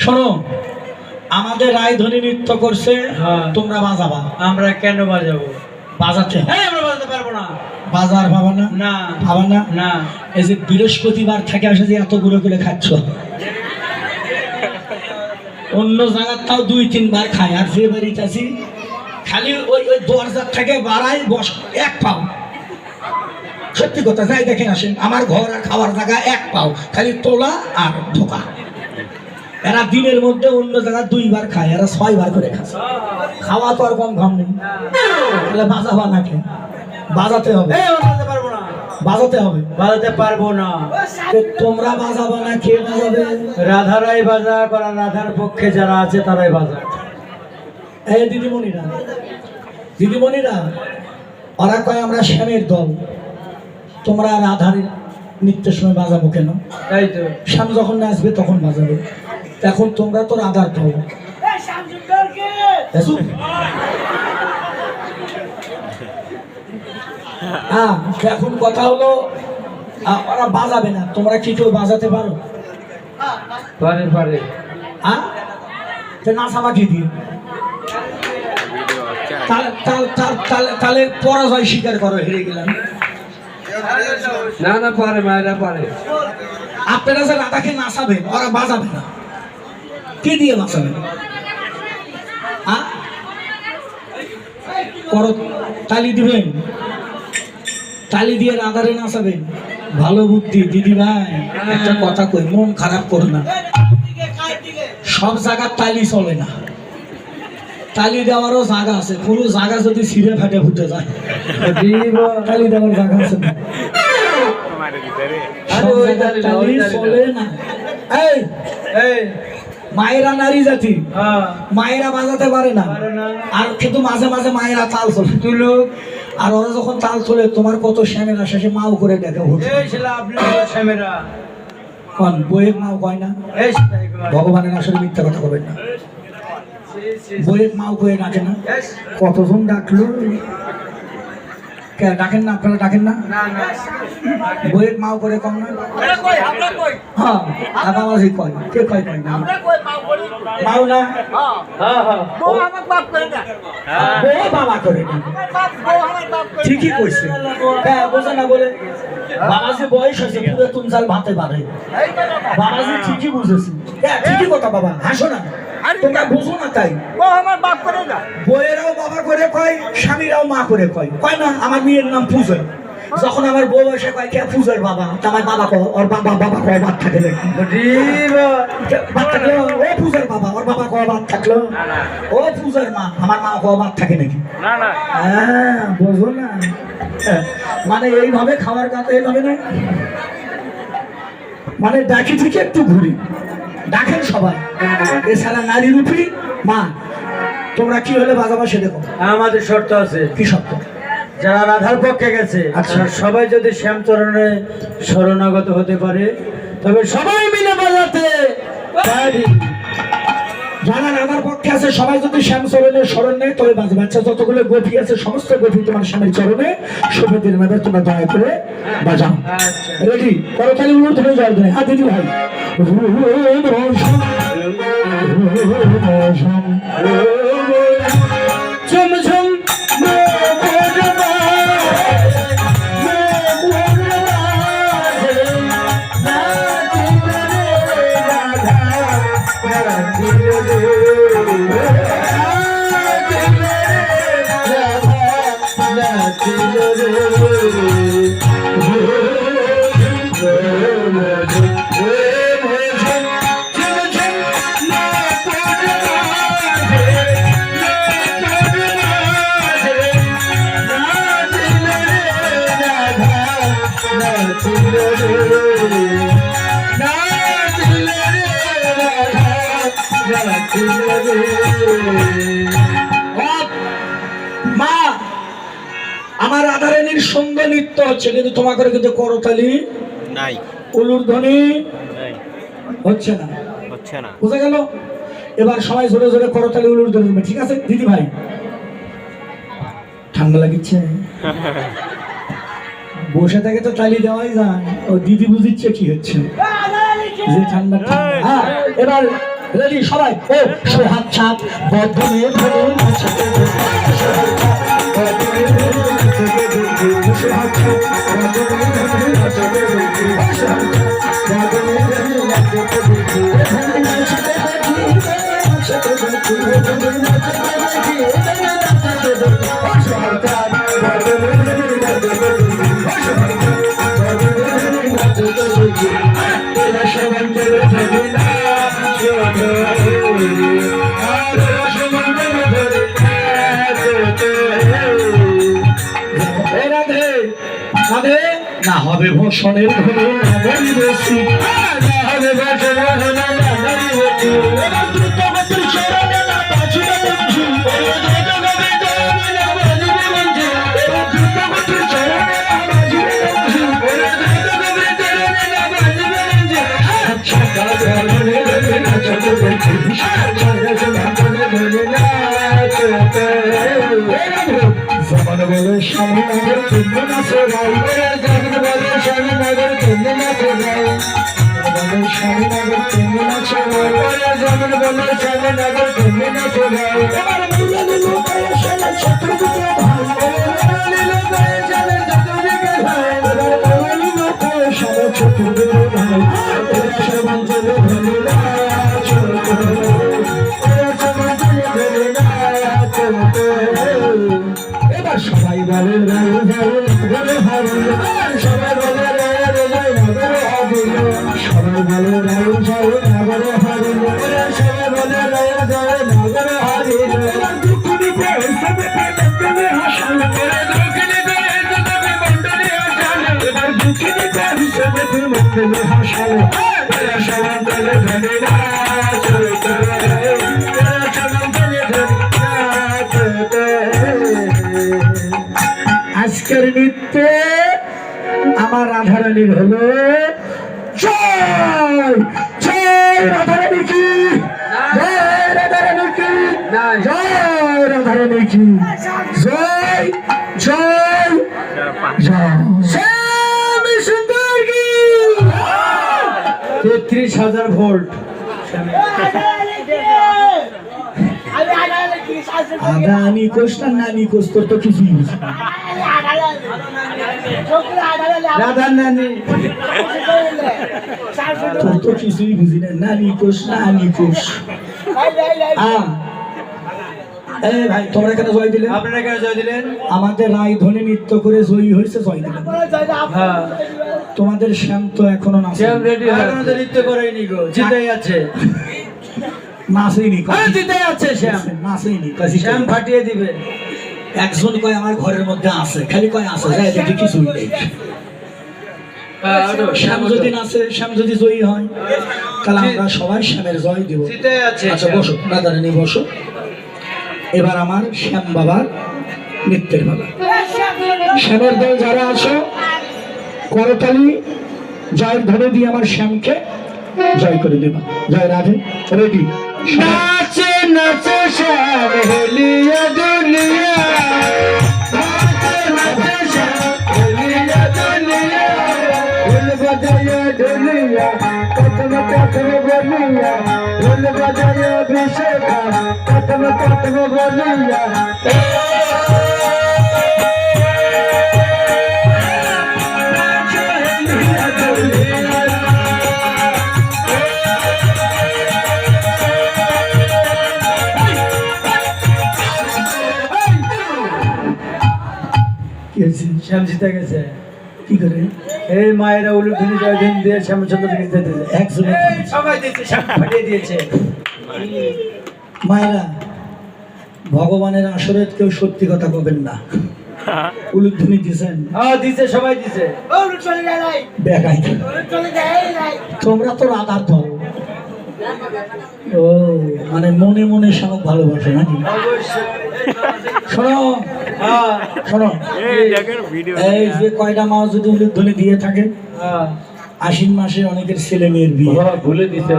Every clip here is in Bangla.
শোনো, আমাদের রায়ধনী নৃত্য করছে, তোমরা বাজাবা। আমরা কেন বাজাবো? বাজাতে আমরা বাজাতে পারবো না। বাজার ভাবা না? না ভাবা না? না। এই যে বৃহস্পতিবার থেকে আসে যে এতগুলো করে খাচ্ছ, অন্য জায়গার তাও 2-3 বার খাই, আর যে বাড়িতে আছি খালি ওই দরজার থেকে বাড়াই বস এক পাও। সত্যি কথা, যাই দেখেন আসেন, আমার ঘর আর খাওয়ার জায়গা এক পাও, খালি তোলা আর ঢোকা। এরা দিনের মধ্যে অন্য জায়গায় 2 বার খায়, এরা 6 বার করে খাচ্ছে। খাওয়া তো আর কম ঘম নেই, তাহলে বাজাবা নাকি? বাজাতে হবে। বাজাতে পারবো না। বাজাতে হবে। বাজাতে পারবো না। তোমরা বাজাবা না, কে বাজাবে? রাধারাই বাজা করা, রাধার পক্ষে যারা আছে তারাই বাজা। এই দিদিমণিরা, দিদিমণিরা ওরা কয় আমরা শ্যামের দল, তোমরা রাধার নৃত্যের সময় বাজাবো কেন? তাই তো, শ্যাম যখন নাচবে তখন বাজাবে। এখন তোমরা তো রাধার দল। এখন কথা হলো ওরা বাজাবে না, তোমরা কি কেউ বাজাতে পারো? পারে পারে। নাচাবা কি দিয়ে? তাহলে পরাজয় স্বীকার করো, হেরে গেলাম। না না, পারে, মায়েরা পারে। আপনারা যে রাধাকে নাচাবেন, ওরা বাজাবে না, কে দিয়ে বাঁচাবেন? করো, তালি দিবেন, তালি দিয়ে রাধারে নাচাবেন। ভালো বুদ্ধি দিদি ভাই। একটা কথা কই, মন খারাপ করো না, সব জায়গার তালি চলে না, তালি দেওয়ারও জায়গা আছে। কোনো জায়গা যদি ছিঁড়ে ফাটে ফুটে যায়, তালি দেওয়ার জায়গা আছে না, চলে না। এই মায়েরা নারী জাতি, মায়েরা বাজাতে পারে না, আর কিন্তু মাঝে মাঝে মায়েরা তাল চলে তুলুক। আর ওরা যখন তাল চলে, তোমার কত শ্যামেরা শেষে মাও করে দেখে বইয়ের মাও কয় না। ভগবানের আসলে মিথ্যা কথা বলবেন না, বইয়ের মাও কয়ে ডাকে না। কতজন ডাকলো, ডাকেন না? আপনারা ডাকেন না? বইয়ের মাও করে কম না? হ্যাঁ, আবাবাজি কয়, কে কয়? কয় না, মাও না, বউ বাবা করে না। ঠিকই কইছে, বোঝে না বলে। বাবাজি বয়স আছে, পুরো তুমচাল ভাতে পারে। বাবাজি ঠিকই বুঝেছি, ঠিকই কথা। বাবা হাসো না, তোমরা বুঝো না তাই। বইয়েরাও বাবা করে কয়, স্বামীরাও মা করে কয়। কয় না আমার মেয়ের নাম পূজা, যখন আমার বউ এসে কয় কে পূজার বাবা, তা আমার বাবা কয়, ওর বাবা বাবা কয় বাদ থাকে নাকি? বাদ থাকলো, ও পূজার বাবা, ওর বাবা কয় বাদ থাকলো। ও পূজার মা, আমার মা কয় বাদ থাকে নাকি? হ্যাঁ, বোঝো না, মানে এইভাবে খাওয়ার কথা, এইভাবে না, মানে ডাকি থেকে একটু ঘুরি, ডাকেন সবাই। এছাড়া নারী রূপী মা, তোমরা কি হলে বাজাবা সে দেখো। আমাদের শর্ত আছে। কি শর্ত? যারা রাধার পক্ষে গেছে, তারা সবাই যদি শ্যামচরণে শরণাগত হতে পারে, তবে সবাই মিলে বাজাতে পারি। যারা রাধার পক্ষে আছে, সবাই যদি শ্যাম চরণের শরণ নেয় তবে বাজবে। আচ্ছা, যতগুলো গোপী আছে, সমস্ত গোপী তোমার স্বামীর চরণে শুভে দিন নেবে, তোমরা দয়া করে বাজাও। রেডি? করতালি উন্নত হয়ে যাবে। হ্যাঁ দিদি ভাই, ঝুমঝুম মা, আমার রাধারানীর সুন্দর নৃত্য হচ্ছে, কিন্তু তোমাকে কিন্তু করতালি নাই, উলুর ধ্বনি হচ্ছে না, বুঝা গেল? এবার সবাই জোরে জোরে করতালি উলুর ধ্বনি, ঠিক আছে দিদি ভাই? ঠান্ডা লাগিচ্ছে, বসে থেকে তো তালি দেওয়াই যায়। ও দিদি বুঝিচ্ছে কি হচ্ছে। যে ঠান্ডা ঠান্ডা। হ্যাঁ, এবার রেডি সবাই। ও সোহাগ ছাপ বদনে ধরে নাচতে দে। সোহাগ ছাপ বদনে ধরে নাচতে দে। সোহাগ ছাপ বদনে ধরে নাচতে দে। সোহাগ ছাপ বদনে ধরে নাচতে দে। এখানে নাচতে দেখি, নাচতে দেখি, নাচতে দেখি, নাচতে দেখি। ও সোহাগ ছাপ বদনে ধরে নাচতে দে। ও সোহাগ ছাপ বদনে ধরে নাচতে দেখি। এরা সবাই চলে যাবে না। না হবে ভূষণের ধরে নাগরি বসি, না হবে ভূষণের ধরে নাগরি বসি। দ্রুতগতির চরণে না বাজিবে বঞ্জি, দ্রুতগতির চরণে না বাজিবে বঞ্জি, দ্রুতগতির চরণে না বাজিবে বঞ্জি, দ্রুতগতির চরণে না বাজিবে বঞ্জি। আচ্ছা ধরে ধরে নাচতে দেখি, আচ্ছা ধরে ধরে নাচতে। জমান বলে স্বামী নগর তুমি নাচে গাই, জমান বলে স্বামী নগর তুমি নাচে গাই, স্বামী নগর তুমি নাচে গাই, জমান বলে স্বামী নগর তুমি নাচে গাই। এবার মুড়ে দিল গায়ে শালা চতুর্দিকে ভাই, মুড়ে দিল গায়ে শালা চতুর্দিকে ভাই, এবার মুড়ে দিল গায়ে শালা চতুর্দিকে ভাই। এরা সবাই চলে ধরে নাচতে, এরা সবাই চলে ধরে নাচতে। এবার সবাই বলে রায় যায় নগরে হারিল, সবাই বলে রায় যায় নগরে হারিল, সবাই বলে রায় যায় নগরে হারিল, সবাই বলে রায় যায় নগরে হারিল। দুঃখিনীতে হিসেবে বন্ধনে হাসাল, দুঃখিনীতে হিসেবে বন্ধনে হাসাল, এবার দুঃখিনীতে হিসেবে বন্ধনে হাসাল। এরা সবাই চলে ধরে নাচতে, এরা সবাই চলে ধরে নাচতে। আজকের নৃত্যে আমার রাধারানীর হলো জয় জয় রাধারানী কি, জয় রাধারানী কি, জয় রাধারানী কি, জয় জয় জয় শ্যাম সুন্দর কি। 33,000 ভোল্ট। আদানি কোষ না নানি কোষ, তোর তো কিছুই বুঝি না। রাধার নানি, তোর তো কিছুই বুঝি না। নানি কোষ না নানি কোষ। এই ভাই তোমরা এখানে জয় দিলেন, আপনারা কেন জয় দিলেন? আমাদের রায়ধনী নৃত্য করে জয়ী হয়েছে, জয় দিলেন। হ্যাঁ, তোমাদের শ্যাম তো এখনো নাচে, শ্যাম রেডি হয়, এখনো তো নৃত্য করেনি গো, জিতেই আছে, নাচেইনি, জিতেই আছে শ্যাম, নাচেইনি। শ্যাম ফাটিয়ে দিবে। একজন কয় আমার ঘরের মধ্যে আছে, খালি কয় আছে, যাই দেখি কিছুই নেই। শ্যাম যদি নাচে, শ্যাম যদি জয়ী হয়, তাহলে আমরা সবাই শ্যামের জয় দিব। জিতেই আছে। আচ্ছা বসো রাধারানী বসো। এবার আমার শ্যাম বাবার নৃত্যের বেলা। শ্যামের দল যারা আছো করতালি জয়ের ধরে দিয়ে আমার শ্যামকে জয় করে দেবা। জয় রাধে। রেডি? নাচে নাচে শ্যাম হেলিয়া দুনিয়া, নাচে নাচে শ্যাম হেলিয়া দুনিয়া, ঢোল বাজায়া দুনিয়া, কতম কতম বলিয়া, ঢোল বাজায়া বিশেখা, কতম কতম বলিয়া। শ্যাম জিতে গেছে। কি করে? এই মায়েরা উলুধ্বনি জয়দিন দিয়ে শ্যামচন্দ্রকে জিতে দিয়েছে, একজনে সবাই দিয়েছে, শ্যাম ফাটিয়ে দিয়েছে। মায়েরা ভগবানের আসরে কেউ সত্যি কথা বলবেন না। উলুধ্বনি দিয়েছেন? হ্যাঁ দিছে, সবাই দিছে। বেকাই তোমরা তো রাধার দল। ও মানে মনে মনে শামুক ভালোবাসে নাকি? শোনো শোনো, এই যে কয়টা মাস যদি উলুধ্বনি দিয়ে থাকে, আশ্বিন মাসে অনেকের ছেলে মেয়ের বিয়ে, ভুলে দিছে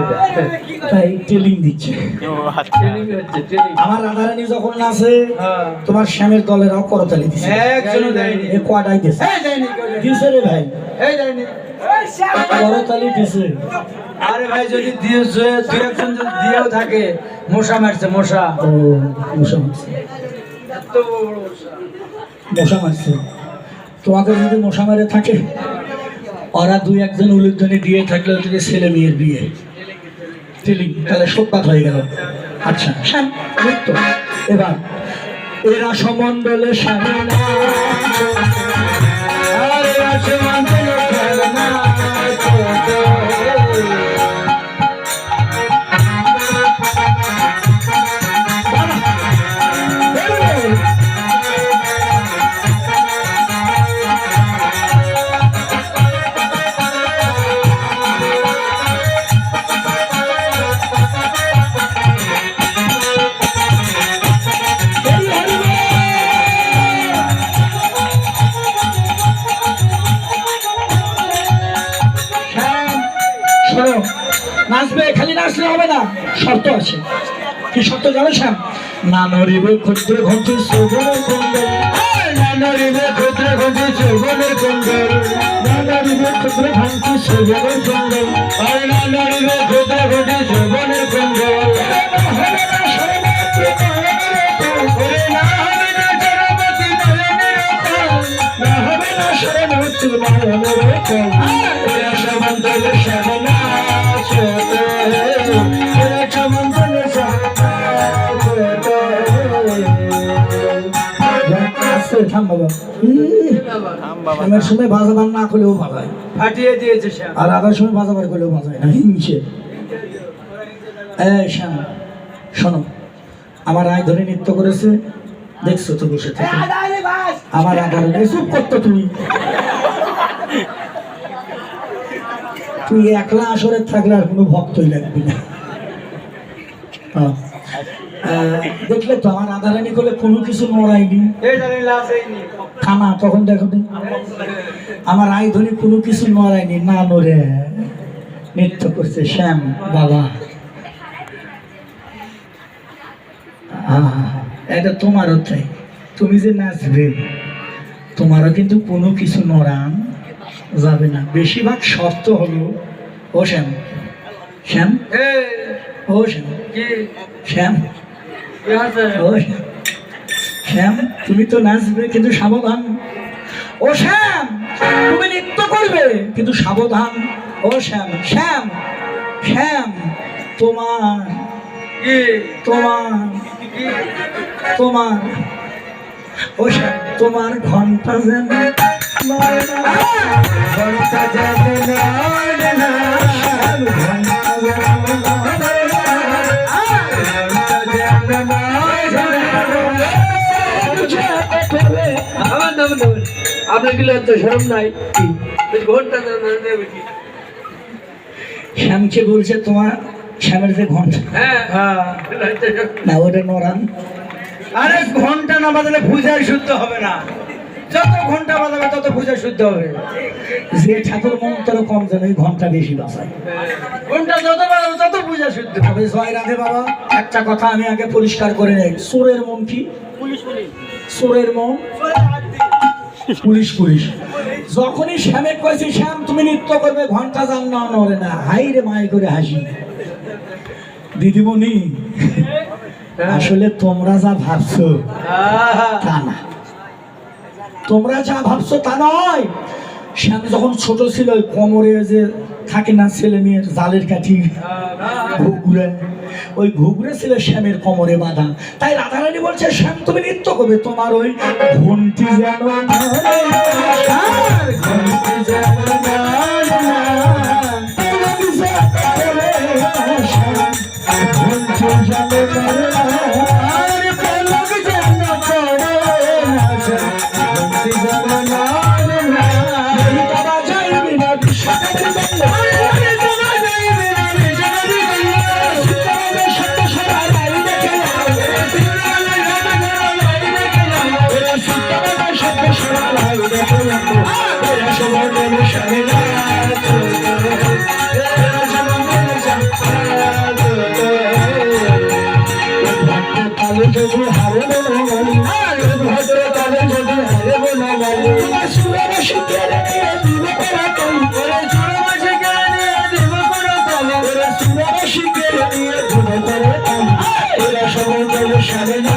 তাই ট্রেলিং দিচ্ছে। আমার রাধারানী যখন নাচে তোমার শ্যামের দলেরাও করতালি দিচ্ছে। একজনও দেয়নি। এ কয়টাই দিছে? দিছে রে ভাই, করতালি দিছে। আরে ভাই যদি দিয়েছে দুই একজন যদি দিয়েও থাকে, মশা মারছে মশা। ও মশা মারছে, এত বড় মশা। মশা মারছে। তোমাকে যদি মশা মেরে থাকে, ওরা দুই একজন উল্লেখজনী দিয়ে থাকলে ওদের ছেলে মেয়ের বিয়ে ট্রেলিং, তাহলে সোপাত হয়ে গেল। আচ্ছা শ্যাম নৃত্য এবার এরা সমন্ডলে শ্যামে না, আরে আসমানে খেলনা ছোট। শোনো, নাচবে, খালি নাচলে হবে না, শর্ত আছে। কি শর্ত জানো শ্যাম? না নড়িবে ক্ষুদ্র ঘটি শোভনের কুণ্ডল, না নড়িবে ক্ষুদ্র ঘটি শোভনের কুণ্ডল, না নড়িবে ক্ষুদ্র ঘটি শোভনের কুণ্ডল, আর না নড়িবে ক্ষুদ্র ঘটি শোভনের কুণ্ডল। হবে না শরণার্থী ওরে না হবে না জড়বতী নয়নের কোল, না হবে না শরণার্থী নয়নের কোল। ওরে সমন্তলে শ্যামলা ছোট, ওরে সমন্তলে শ্যামলা ছোট। আস্তে থাম বাবা। আমার সময় বাজাবার না করলেও বাজায়, ফাটিয়ে দিয়েছে শ্যাম। আর আধার সময় বাজাবার করলেও বাজায় না, হিংসে। এই শ্যাম শোনো, আমার আয় ধরে নৃত্য করেছে, দেখছো তো বসে থেকে। আমার আধার চুপ করতো তুমি, তুই একলা আসরে থাকলে আর কোনো ভক্তই লাগবে না। দেখলে তো আমার আধারানি করলে কোনো কিছু নড়াইনি, এই জানি লাসেইনি। খানা তখন দেখো নি, আমার আই ধরে কোনো কিছু নড়াইনি, না নড়ে নৃত্য করছে শ্যাম বাবা। এটা তোমারও তাই, তুমি যে নাচবে তোমারও কিন্তু কোনো কিছু নড়ান যাবে না। বেশিরভাগ শর্ত হলো, ও শ্যাম, শ্যাম, এই ও শ্যাম, কি শ্যাম, কি আছে? ও শ্যাম, শ্যাম তুমি তো নাচবে কিন্তু সাবধান। ও শ্যাম তুমি নৃত্য করবে কিন্তু সাবধান। ও শ্যাম, শ্যাম, শ্যাম তোমার, কি তোমার, কি তোমার, ও শ্যাম তোমার ঘন্টা যেন নড়ে না। ঘন্টা যেন নড়ে না, শ্যাম, ঘন্টা যেন নড়ে না। ঘন্টা যেন নড়ে না। আমার নাম নেবেন, আপনার কি লজ্জা শরম নাই? ঘন্টা যেন নেবে কি? শ্যামকে বলছে তোমার, শ্যামের যে ঘন্টা, হ্যাঁ হ্যাঁ, লজ্জা শরম। না ওটা নড়ান। আরে ঘন্টা না বাজালে পূজায় শুদ্ধ হবে না। যত ঘন্টা বাজাবে তত পূজা শুদ্ধ হবে। যে ঠাকুর মন্ত্র কম যেন ওই ঘন্টা বেশি বাঁচায়। ঘন্টা যত বাজাবে তত পূজা শুদ্ধ হবে। তবে জয় রাধে বাবা, একটা কথা আমি আগে পরিষ্কার করে নেই, চোরের মন কি? চোরের মন পুলিশ, পুলিশ। যখনই শ্যামে কয়েছি শ্যাম তুমি নৃত্য করবে, ঘন্টা যান না নড়ে না, হাই রে মাই করে হাসি। দিদিমণি আসলে তোমরা যা ভাবছো তা না, তোমরা যা ভাবছো তা নয়। শ্যাম যখন ছোট ছিল, ওই কোমরে যে থাকে না ছেলে মেয়ের জালের কাঠি, ঘুঘুরে, ওই ঘুঘুরে ছিল শ্যামের কোমরে বাঁধা। তাই রাধারানী বলছে শ্যাম তুমি নৃত্য করবে, তোমার ওই ঘন্টি যেন নড়ে না, ঘন্টি যেন নড়ে না, তুমি যে করে শ্যাম, ঘন্টি যেন নড়ে না, আর পলক যেন পড়ে না, ঘন্টি যেন নড়ে না। এই তারা যাইবি না বিশ্বকাপের বেলা, এই তারা যাইবি না বিশ্বকাপের বেলা, সীতারামের সত্য সরা লাই দেখে নাও, এরা সীতারামের সত্য সরা লাই দেখে নাও, এরা সবার মনে সামনে নাচো। সুরবাসীকে নিয়ে ঘুরে করে এরা সমতল সারে না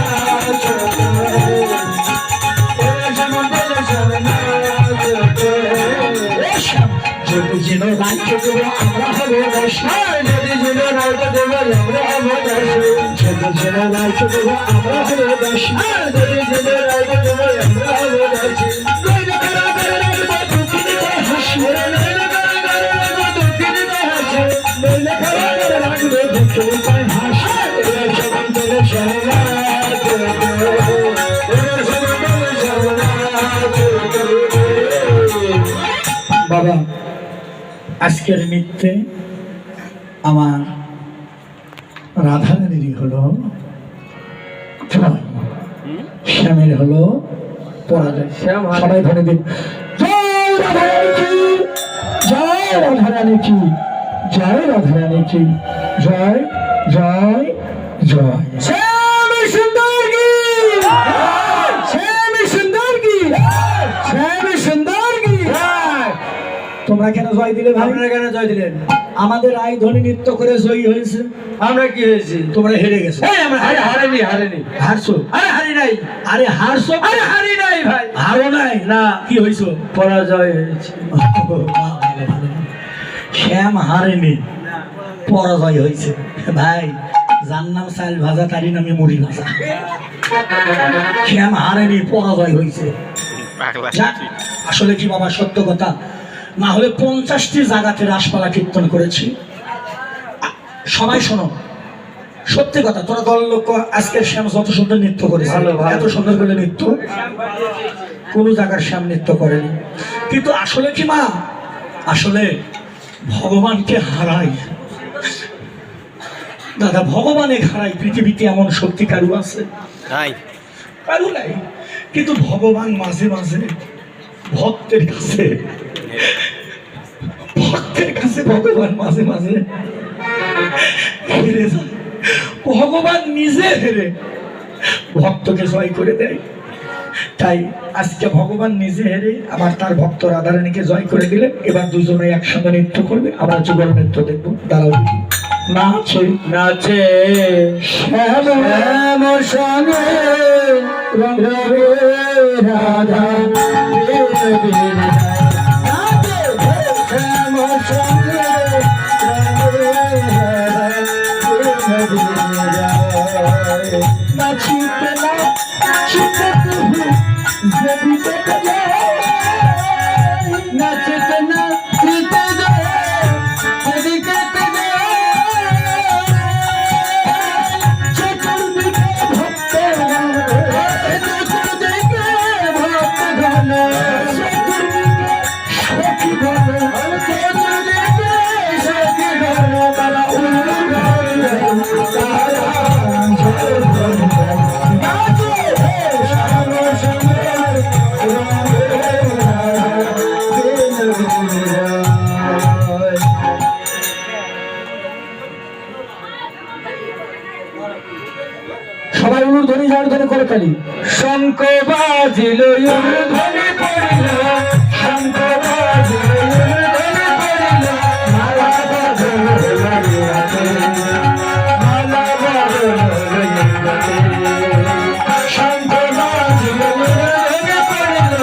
যদি যেন রাজ্য দেব আমরা হবো যদি যেন রাজ্য দেব আমরা হবো যদি যেন রাজ্য দেব আমরা হবো যদি যেন রাজ্য দেব আমরা হবো বাবা আজকের নৃত্যে আমার রাধারানীর হলো জয়, শ্যামের হলো পরাজয়। সবাই ধরে দিন জয় রাধারানী কি, জয় রাধারানী কি, জয় রাধারানী কি, জয় জয় জয়। শ্যাম সুন্দর কি, শ্যাম সুন্দর কি, শ্যাম সুন্দর কি। তোমরা কেন জয় দিলে ভাই? আপনারা কেন জয় দিলেন? আমাদের আই ধ্বনি নৃত্য করে জয়ী হয়েছে, আমরা কি হয়েছি? তোমরা হেরে গেছো। আমরা হারিনি হারিনি হারছো? আরে হারি নাই, আরে হারছো? আরে হারি নাই ভাই, হারো নাই না, কি হয়েছো? পরাজয় হয়েছে। শ্যাম হারেনি, পরাজয় হয়েছে। ভাই যার নাম চাল ভাজা তারই নামে মুড়ি ভাজা। শ্যাম হারেনি, পরাজয় হয়েছে। যাক, আসলে কি বাবা সত্য কথা, না হলে 50টি জায়গাতে রাসপালা কীর্তন করেছি। সবাই শোনো, সত্যি কথা, তোরা দল লোক আজকের শ্যাম যত সুন্দর নৃত্য করেছে, ভালো, ভালো। এত সুন্দর করে নৃত্য কোন জায়গার শ্যাম নৃত্য করেনি। কিন্তু আসলে কি মা, আসলে ভগবানকে হারাই দাদা, ভগবানে হারাই। পৃথিবীতে এমন শক্তি কারু আছে? কারু নাই। কিন্তু ভগবান মাঝে মাঝে ভক্তের কাছে, ভক্তের কাছে ভগবান মাঝে মাঝে হেরে যায়। ভগবান নিজে হেরে ভক্তকে জয় করে দেয়। তাই আজকে ভগবান নিজে হেরে আবার তার ভক্ত রাধারানীকে জয় করে দিলেন। এবার দুজনে একসঙ্গে নৃত্য করবে, আমরা যুগল নৃত্য দেখবো। দাঁড়াও, নাচে নাচে শ্যাম শ্যাম সঙ্গে রবে রাধা নাচে শ্যাম সঙ্গে নাচিতে নাচিতে তুহু যদি দেখে যায়, নাচতে নাচতে যদি কেটে চতুর্দিকে ভক্ত চতুর্দিকে ভক্ত ঘন, চতুর্দিকে সখী বলে, চতুর্দিকে সখী ঘন, তারা সবাই উলুধ্বনি জয়ধ্বনি করে ফেলি। শঙ্খ বাজিল ধ্বনি পড়িল, শঙ্খ বাজিল ধ্বনি পড়িল, মালা বদল হইয়াছে, মালা বদল হইয়াছে। শঙ্খ বাজিল ধ্বনি পড়িল,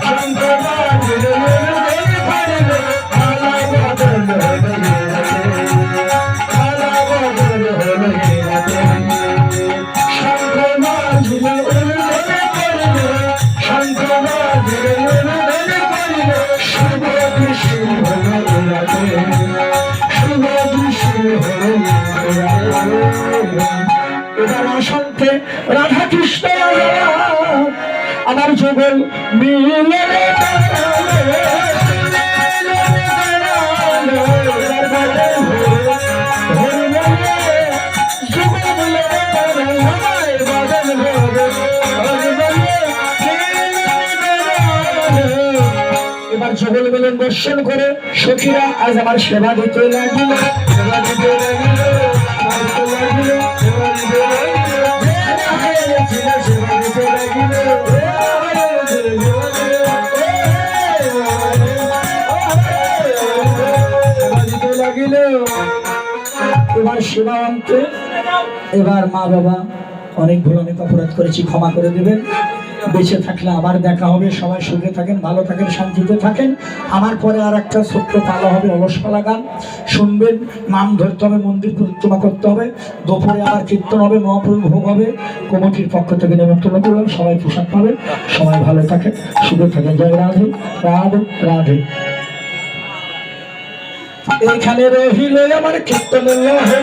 শঙ্খ বাজিল ধ্বনি পড়িল, মালা বদল হইয়াছে, মালা বদল হইয়াছে। শঙ্খ বাজিল ধ্বনি পড়িল, শঙ্খ বাজিল ধ্বনি পড়িল, শুভ দৃষ্টি হলো রাতে, শুভ দৃষ্টি হলো রাতে। এবার অসংখ্যে রাধা কৃষ্ণ আমার যুগল মিলে এবার যুগল মিলন দর্শন করে সখীরা আজ আমার সেবা দিতে লাগিল, সেবা দিতে লাগিল, মাইতে লাগিল, সেবা দিতে লাগিল, সেবা দিতে লাগিল, সেবা দিতে লাগিল। এবার সেবা অন্তে এবার মা বাবা অনেক ভুল অনেক অপরাধ করেছি, ক্ষমা করে দেবেন। বেঁচে থাকলে আবার দেখা হবে। সবাই সুখে থাকেন, ভালো থাকেন, শান্তিতে থাকেন। আমার পরে আর একটা ছোট্ট পালা হবে, অলসপালা গান শুনবেন। নাম ধরতে হবে, মন্দির পরিক্রমা করতে হবে। দুপুরে আবার কীর্তন হবে, মহাপ্রভু ভোগ হবে। কমিটির পক্ষ থেকে নেমন্তন্ন করলাম, সবাই পোশাক পাবেন। সবাই ভালো থাকেন, সুখে থাকেন। জয় রাধে রাধে রাধে। এইখানে রহিল আমার কীর্তনের লহরী,